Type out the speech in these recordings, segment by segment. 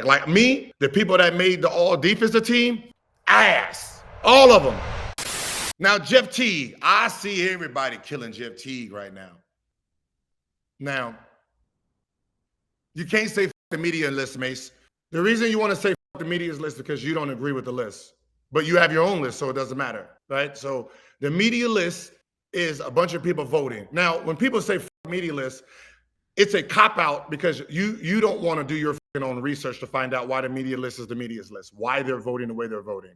Like me, the people that made the all defensive team, ass. All of them. Now, Jeff Teague, I see everybody killing Jeff Teague right now. Now, you can't say the media list, Mace. The reason you want to say the media's list is because you don't agree with the list. But you have your own list, so it doesn't matter, right? So the media list is a bunch of people voting. Now, when people say media list, it's a cop-out because you don't want to do your own research to find out why the media list is the media's list, why they're voting the way they're voting.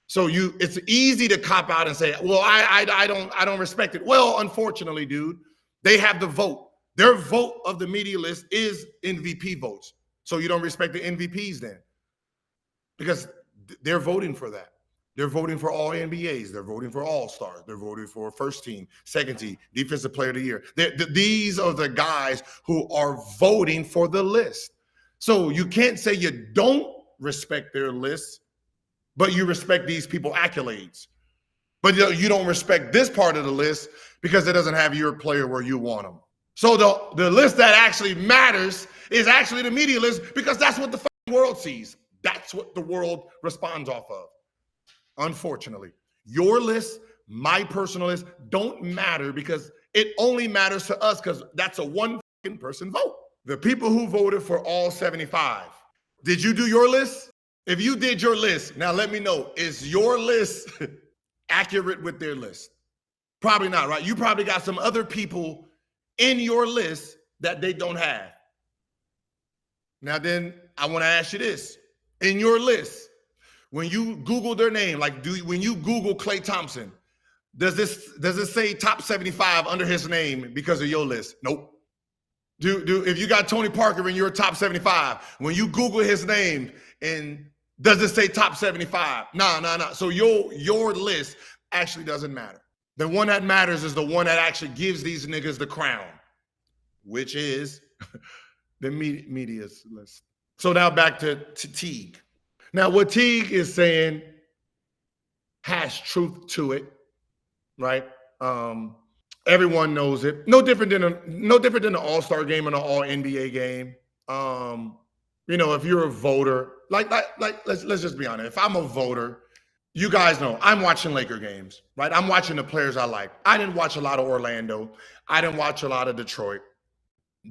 So it's easy to cop out and say, well, I don't respect it. Well, unfortunately, dude, they have the vote. Their vote of the media list is MVP votes. So you don't respect the MVPs then, because they're voting for that. They're voting for all NBAs. They're voting for all-stars. They're voting for first team, second team, defensive player of the year. These are the guys who are voting for the list. So you can't say you don't respect their list, but you respect these people's accolades. But you don't respect this part of the list because it doesn't have your player where you want them. So the list that actually matters is actually the media list, because that's what the world sees. That's what the world responds off of. Unfortunately, your list, my personal list, don't matter because it only matters to us because that's a one-person vote. The people who voted for all 75. Did you do your list? If you did your list, now let me know, is your list accurate with their list? Probably not, right? You probably got some other people in your list that they don't have. Now then, I want to ask you this. In your list, when you Google their name, like when you Google Klay Thompson, does it say top 75 under his name because of your list? Nope. If you got Tony Parker in your top 75, when you Google his name, and does it say top 75? No. So your list actually doesn't matter. The one that matters is the one that actually gives these niggas the crown, which is the media's list. So now back to Teague. Now, what Teague is saying has truth to it, right? Everyone knows it. No different than an All-Star game and an All-NBA game. If you're a voter, like let's just be honest. If I'm a voter, you guys know I'm watching Laker games, right? I'm watching the players I like. I didn't watch a lot of Orlando. I didn't watch a lot of Detroit.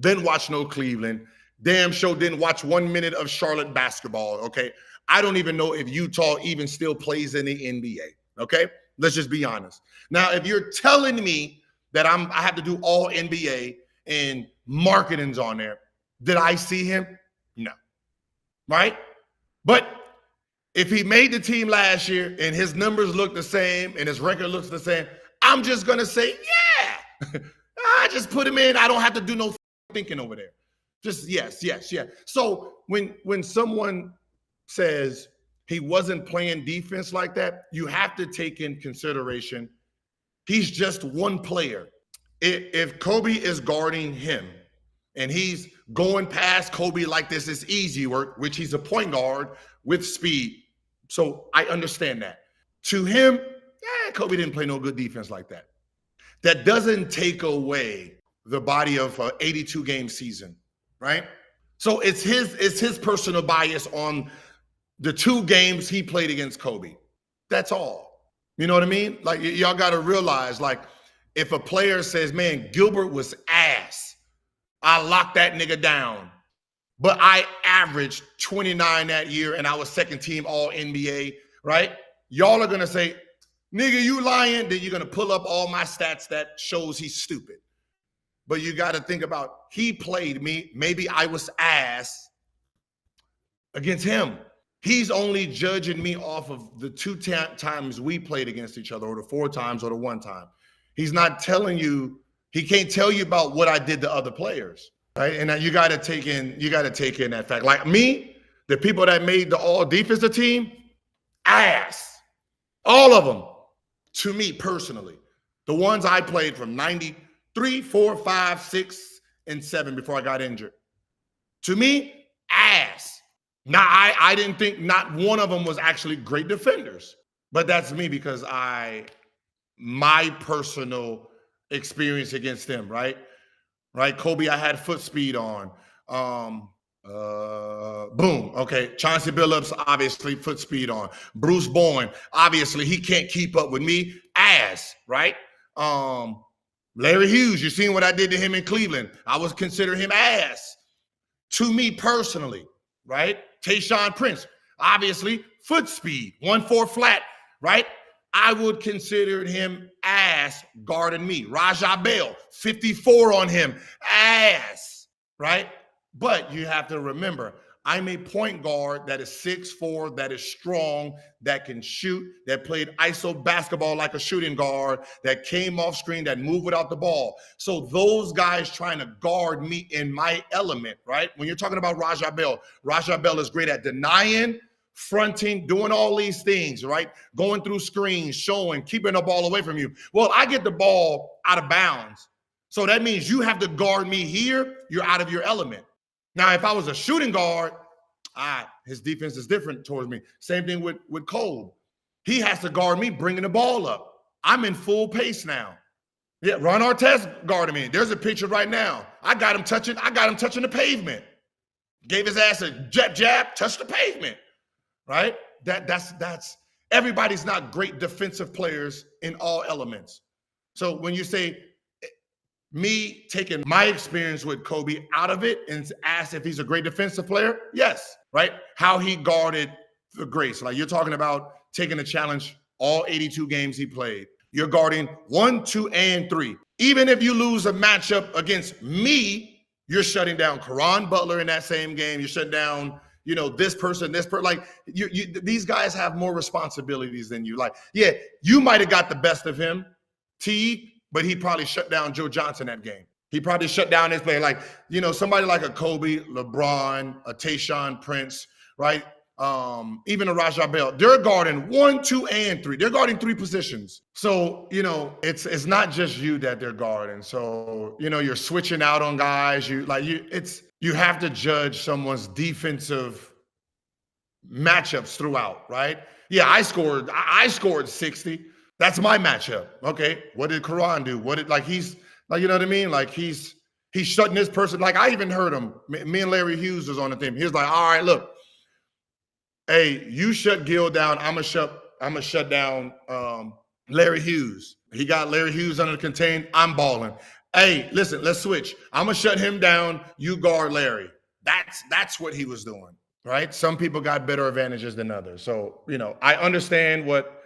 Didn't watch no Cleveland. Damn sure didn't watch 1 minute of Charlotte basketball, okay? I don't even know if Utah even still plays in the NBA, okay? Let's just be honest. Now, if you're telling me that I have to do all NBA and marketing's on there, did I see him? No, right? But if he made the team last year and his numbers look the same and his record looks the same, I'm just going to say, yeah, I just put him in. I don't have to do no thinking over there. Just yes. So when someone says he wasn't playing defense like that, you have to take in consideration he's just one player. If Kobe is guarding him and he's going past Kobe like this is easy work, which he's a point guard with speed. So I understand that. To him, Kobe didn't play no good defense like that. That doesn't take away the body of an 82-game season, right? So it's his personal bias on the 2 games he played against Kobe. That's all. You know what I mean? Like, y'all got to realize, like, if a player says, man, Gilbert was ass, I locked that nigga down, but I averaged 29 that year and I was second team all NBA, right? Y'all are going to say, nigga, you lying. Then you're going to pull up all my stats that shows he's stupid. But you got to think about, he played me. Maybe I was ass against him. He's only judging me off of the 2 times we played against each other, or the 4 times, or the 1 time. He's not telling you, he can't tell you about what I did to other players, right? And you got to take in that fact. Like me, the people that made the all defensive team, ass. All of them, to me personally. The ones I played from 93, 4, 5, 6, and 7 before I got injured. To me, ass. Now, I didn't think not one of them was actually great defenders, but that's me because my personal experience against them, right? Kobe, I had foot speed on. Boom. Okay. Chauncey Billups, obviously, foot speed on. Bruce Bowen, obviously, he can't keep up with me. Ass, right? Larry Hughes, you seen what I did to him in Cleveland. I was considering him ass to me personally, right? Tayshaun Prince, obviously, foot speed, 1-4 flat, right? I would consider him ass guarding me. Rajah Bell, 54 on him, ass, right? But you have to remember, I'm a point guard that is 6'4", that is strong, that can shoot, that played ISO basketball like a shooting guard, that came off screen, that moved without the ball. So those guys trying to guard me in my element, right? When you're talking about Rajah Bell is great at denying, fronting, doing all these things, right? Going through screens, showing, keeping the ball away from you. Well, I get the ball out of bounds. So that means you have to guard me here. You're out of your element. Now, if I was a shooting guard, his defense is different towards me. Same thing with Cole. He has to guard me bringing the ball up. I'm in full pace now. Yeah, Ron Artest guarding me. There's a picture right now. I got him touching the pavement. Gave his ass a jab, touched the pavement. Right? That's everybody's not great defensive players in all elements. So when you say me taking my experience with Kobe out of it and ask if he's a great defensive player, yes, right? How he guarded the greats. Like you're talking about taking a challenge all 82 games he played. You're guarding 1, 2, and 3. Even if you lose a matchup against me, you're shutting down Caron Butler in that same game. You're shutting down, this person, like these guys have more responsibilities than you. Like, yeah, you might have got the best of him, Teague, but he probably shut down Joe Johnson that game. He probably shut down his play. Like, somebody like a Kobe, LeBron, a Tayshaun Prince, right? Even a Rajah Bell, they're guarding 1, 2, and 3. They're guarding 3 positions. So, it's not just you that they're guarding. So, you're switching out on guys. You have to judge someone's defensive matchups throughout, right? Yeah, I scored 60. That's my matchup. Okay. What did Caron do? He's like, you know what I mean? Like he's shutting this person. Like I even heard him. Me and Larry Hughes was on the team. He was like, all right, look, hey, you shut Gil down. I'm gonna shut down Larry Hughes. He got Larry Hughes under the contain. I'm balling. Hey, listen, let's switch. I'm gonna shut him down. You guard Larry. That's what he was doing. Right. Some people got better advantages than others. So, I understand what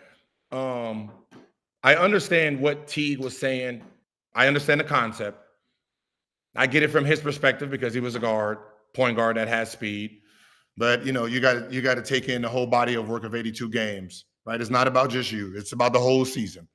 Teague was saying. I understand the concept. I get it from his perspective because he was a point guard that has speed. But you got to take in the whole body of work of 82 games, right? It's not about just you. It's about the whole season.